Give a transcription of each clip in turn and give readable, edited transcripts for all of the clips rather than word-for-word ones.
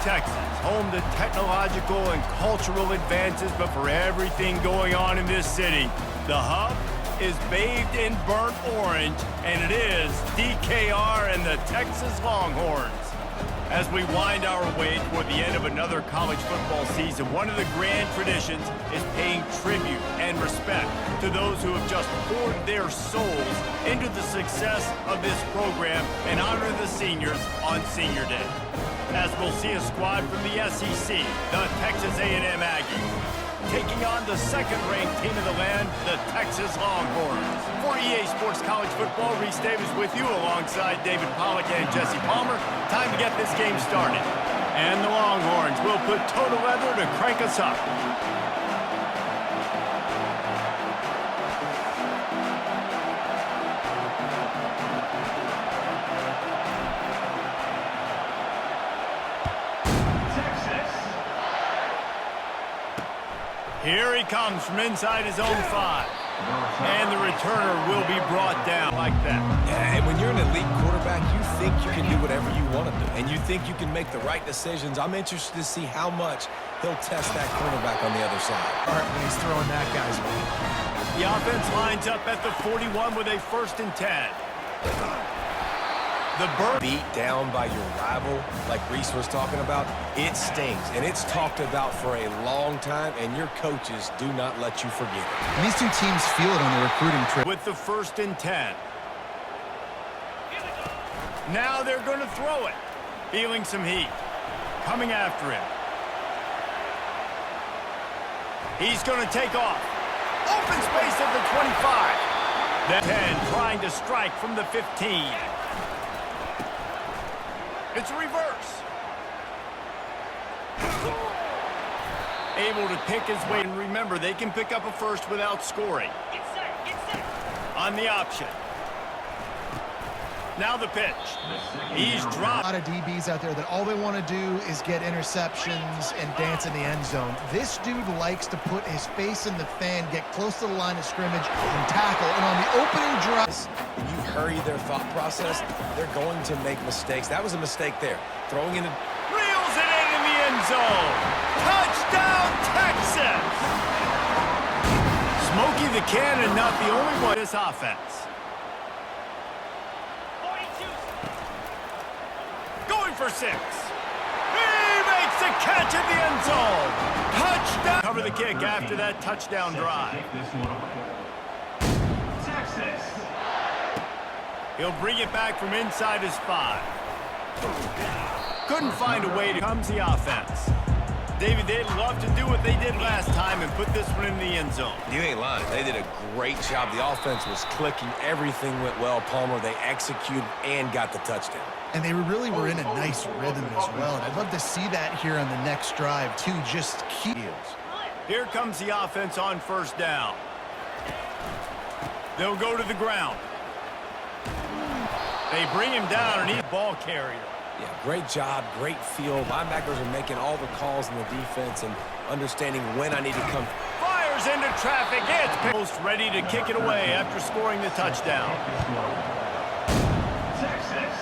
Texas, home to technological and cultural advances, but for everything going on in this city, the hub is bathed in burnt orange, and it is DKR and the Texas Longhorns. As we wind our way toward the end of another college football season, one of the grand traditions is paying tribute and respect to those who have just poured their souls into the success of this program and honor the seniors on Senior Day. As we'll see a squad from the SEC, the Texas A&M Aggies, taking on the second-ranked team in the land, the Texas Longhorns. For EA Sports College Football, Reese Davis with you alongside David Pollack and Jesse Palmer. Time to get this game started. And the Longhorns will put toe to leather to crank us up. Here he comes from inside his own 5. And the returner will be brought down like that. Yeah, and when you're an elite quarterback, you think you can do whatever you want to do. And you think you can make the right decisions. I'm interested to see how much he'll test that cornerback on the other side. All right, when he's throwing that guy's way. The offense lines up at the 41 with a 1st and 10. The beat down by your rival, like Reese was talking about, it stings. And it's talked about for a long time, and your coaches do not let you forget it. And these two teams feel it on the recruiting trip. With the 1st and 10. Now they're going to throw it. Feeling some heat. Coming after him. He's going to take off. Open space at the 25. The 10 trying to strike from the 15. It's a reverse. Able to pick his way. And remember, they can pick up a first without scoring. On the option. Now the pitch. He's dropped. A lot of DBs out there that all they want to do is get interceptions and dance in the end zone. This dude likes to put his face in the fan, get close to the line of scrimmage, and tackle. And on the opening drive, you hurry their thought process, they're going to make mistakes. That was a mistake there. Throwing in reels it in the end zone. Touchdown, Texas! Smokey the Cannon, not the only one in this offense. Going for 6. He makes the catch at the end zone. Touchdown. Cover the kick after that touchdown drive. Texas. He'll bring it back from inside his 5. Couldn't find a way to comes the offense. David, they'd love to do what they did last time and put this one in the end zone. You ain't lying. They did a great job. The offense was clicking. Everything went well, Palmer. They executed and got the touchdown. and they really were in a nice rhythm as well. And I'd love to see that here on the next drive, too. Just keep. Here comes the offense on first down. They'll go to the ground. They bring him down, and he's a ball carrier. Yeah, great job, great feel. Linebackers are making all the calls in the defense and understanding when I need to come. Fires into traffic. It's almost ready to kick it away after scoring the touchdown. Texas.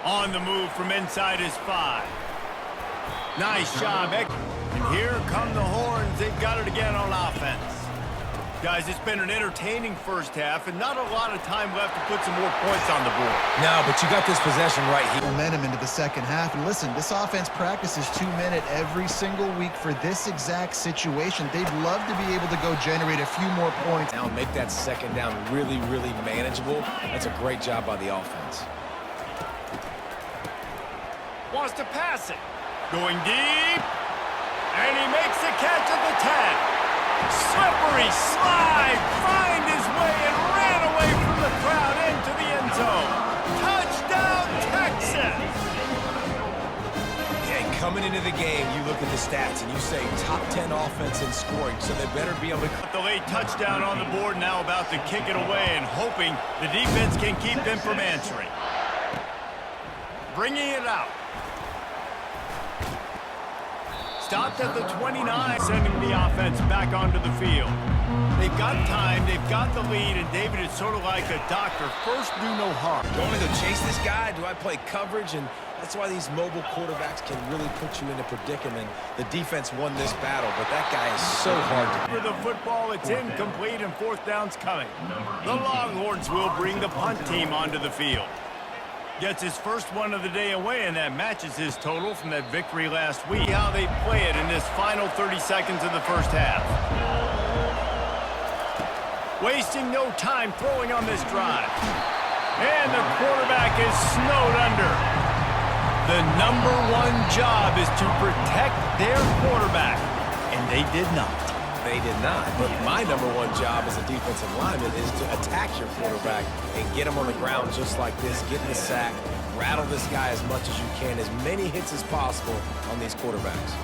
On the move from inside his 5. Nice job. And here come the Horns. They've got it again on offense. Guys, it's been an entertaining first half and not a lot of time left to put some more points on the board. No, but you got this possession right here. Momentum into the second half. And listen, this offense practices 2-minute every single week for this exact situation. They'd love to be able to go generate a few more points. Now make that second down really, really manageable. That's a great job by the offense. Wants to pass it. Going deep. And he makes the catch at the 10. Slippery slide, find his way and ran away from the crowd into the end zone. Touchdown, Texas! And coming into the game, you look at the stats and you say top 10 offense in scoring, so they better be able to... The late touchdown on the board, now about to kick it away and hoping the defense can keep them from answering. Bringing it out. Stopped at the 29, sending the offense back onto the field. They've got time, they've got the lead, and David, it's sort of like a doctor. First, do no harm. Do I want to go chase this guy? Do I play coverage? And that's why these mobile quarterbacks can really put you in a predicament. The defense won this battle, but that guy is so hard to... For the football, it's incomplete, and fourth down's coming. The Longhorns will bring the punt team onto the field. Gets his first one of the day away, and that matches his total from that victory last week. How they play it in this final 30 seconds of the first half. Wasting no time throwing on this drive. And the quarterback is snowed under. The #1 job is to protect their quarterback, and they did not. They did not, but my #1 job as a defensive lineman is to attack your quarterback and get him on the ground just like this, get in the sack, rattle this guy as much as you can, as many hits as possible on these quarterbacks.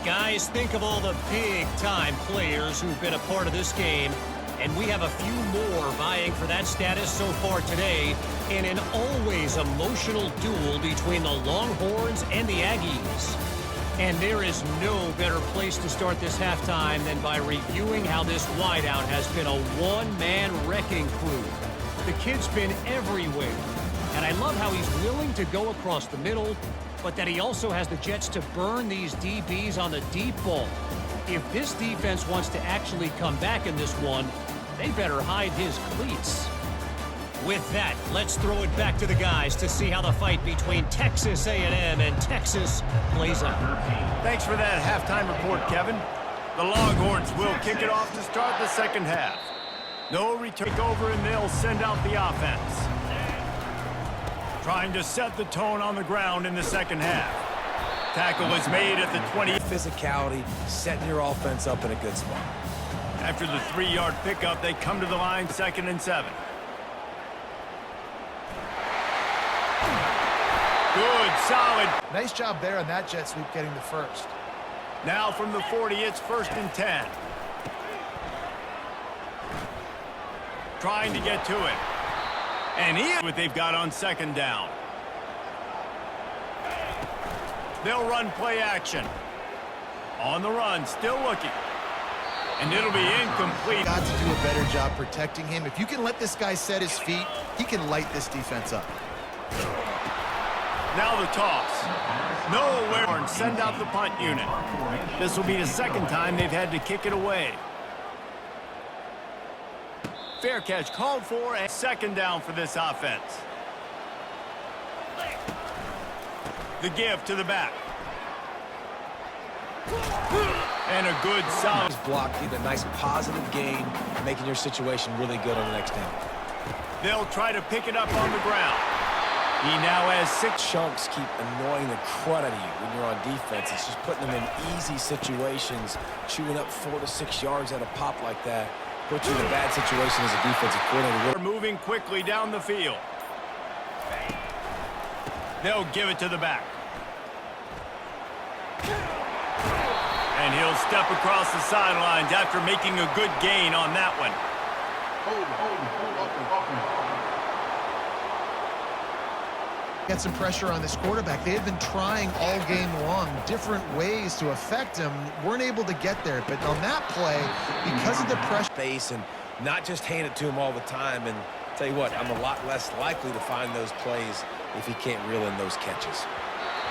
Guys, think of all the big-time players who've been a part of this game, and we have a few more vying for that status so far today in an always emotional duel between the Longhorns and the Aggies. And there is no better place to start this halftime than by reviewing how this wideout has been a one-man wrecking crew. The kid's been everywhere, and I love how he's willing to go across the middle, but that he also has the jets to burn these DBs on the deep ball. If this defense wants to actually come back in this one, they better hide his cleats. With that, let's throw it back to the guys to see how the fight between Texas A&M and Texas plays out. Thanks for that halftime report, Kevin. The Longhorns will kick it off to start the second half. No return over, and they'll send out the offense. Trying to set the tone on the ground in the second half. Tackle is made at the 20. Physicality, setting your offense up in a good spot. After the 3-yard pickup, they come to the line, 2nd and 7. Good, solid. Nice job there on that jet sweep getting the first. Now from the 40, it's 1st and 10. Trying to get to it. And here's what they've got on 2nd down. They'll run play action. On the run, still looking. And it'll be incomplete. Got to do a better job protecting him. If you can let this guy set his feet, he can light this defense up. Now the toss. Nowhere. And send out the punt unit. This will be the 2nd time they've had to kick it away. Fair catch called for, and 2nd down for this offense. The give to the back. And a good solid block, get a nice positive gain, making your situation really good on the next down. They'll try to pick it up on the ground. He now has 6 chunks. Keep annoying the crud out of you when you're on defense. It's just putting them in easy situations, chewing up 4 to 6 yards at a pop like that. Put you in a bad situation as a defensive coordinator. They're moving quickly down the field. They'll give it to the back. And he'll step across the sidelines after making a good gain on that one. Get some pressure on this quarterback. They had been trying all game long different ways to affect him. Weren't able to get there, but on that play, because of the pressure base and not just hand it to him all the time. And tell you what, I'm a lot less likely to find those plays if he can't reel in those catches.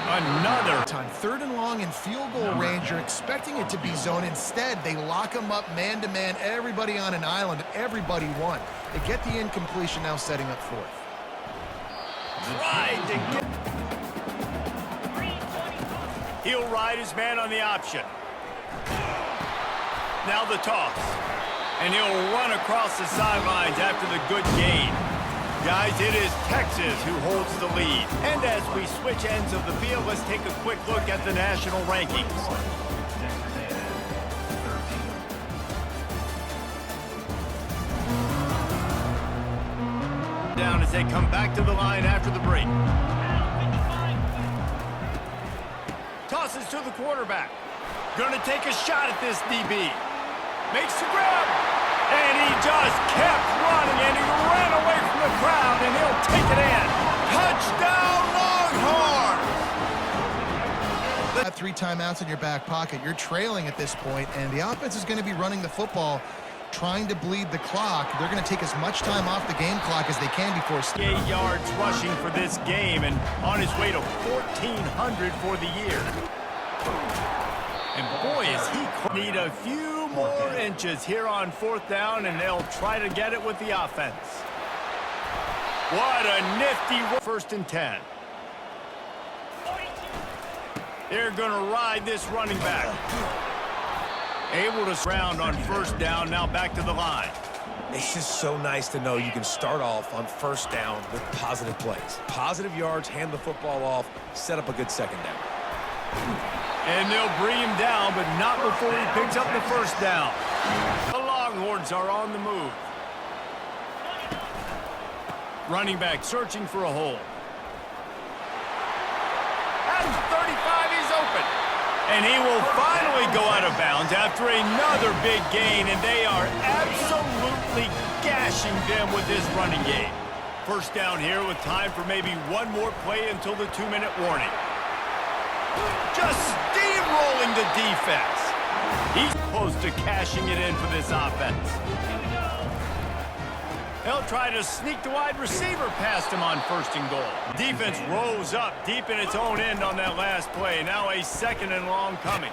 Another time. 3rd and long in field goal range. You're expecting it to be zone. Instead, they lock him up man-to-man, everybody on an island, everybody won. They get the incompletion, now setting up 4th. Tried to get... He'll ride his man on the option. Now the toss. And he'll run across the sidelines after the good gain. Guys, it is Texas who holds the lead. And as we switch ends of the field, let's take a quick look at the national rankings. Down as they come back to the line after the break. Tosses to the quarterback. Gonna take a shot at this DB. Makes the grab. And he just kept running, and he ran away from the crowd, and he'll take it in. Touchdown, Longhorns! The Have 3 timeouts in your back pocket. You're trailing at this point, and the offense is going to be running the football, trying to bleed the clock. They're going to take as much time off the game clock as they can before 8 yards rushing for this game and on his way to 1,400 for the year. And boy, is he need a few more inches here on 4th down, and they'll try to get it with the offense. What a nifty 1st and 10. They're going to ride this running back. Able to round on 1st down, now back to the line. It's just so nice to know you can start off on 1st down with positive plays. Positive yards, hand the football off, set up a good 2nd down. And they'll bring him down, but not before he picks up the 1st down. The Longhorns are on the move. Running back searching for a hole. At 35, he's open. And he will finally go out of bounds after another big gain, and they are absolutely gashing them with this running game. 1st down here with time for maybe one more play until the 2-minute warning. Just steamrolling the defense. He's close to cashing it in for this offense. They'll try to sneak the wide receiver past him on 1st and goal. Defense rose up deep in its own end on that last play. Now a 2nd and long coming.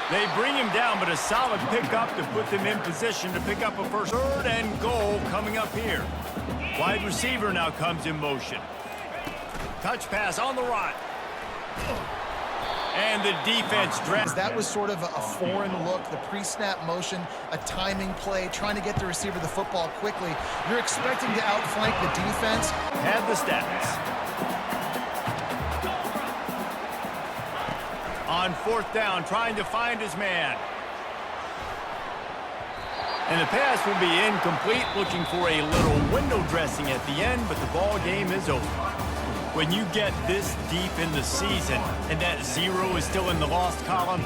They bring him down, but a solid pickup to put them in position to pick up a 3rd and goal coming up here. Wide receiver now comes in motion. Touch pass on the right. And the defense dressed. That was sort of a foreign look, the pre-snap motion, a timing play, trying to get the receiver the football quickly. You're expecting to outflank the defense. Had the stats. On 4th down, trying to find his man. And the pass will be incomplete, looking for a little window dressing at the end, but the ball game is over. When you get this deep in the season and that 0 is still in the lost column,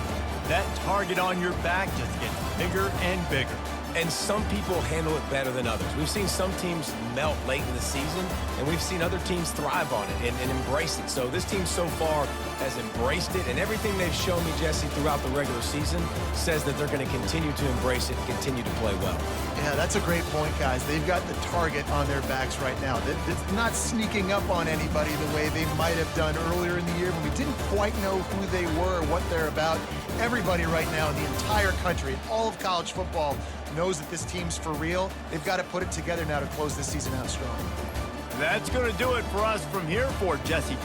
that target on your back just gets bigger and bigger. And some people handle it better than others. We've seen some teams melt late in the season, and we've seen other teams thrive on it and embrace it. So this team so far has embraced it, and everything they've shown me, Jesse, throughout the regular season says that they're going to continue to embrace it and continue to play well. Yeah, that's a great point, guys. They've got the target on their backs right now. It's not sneaking up on anybody the way they might have done earlier in the year when we didn't quite know who they were or what they're about. Everybody right now in the entire country, in all of college football, knows that this team's for real. They've got to put it together now to close this season out strong. That's going to do it for us from here for Jesse.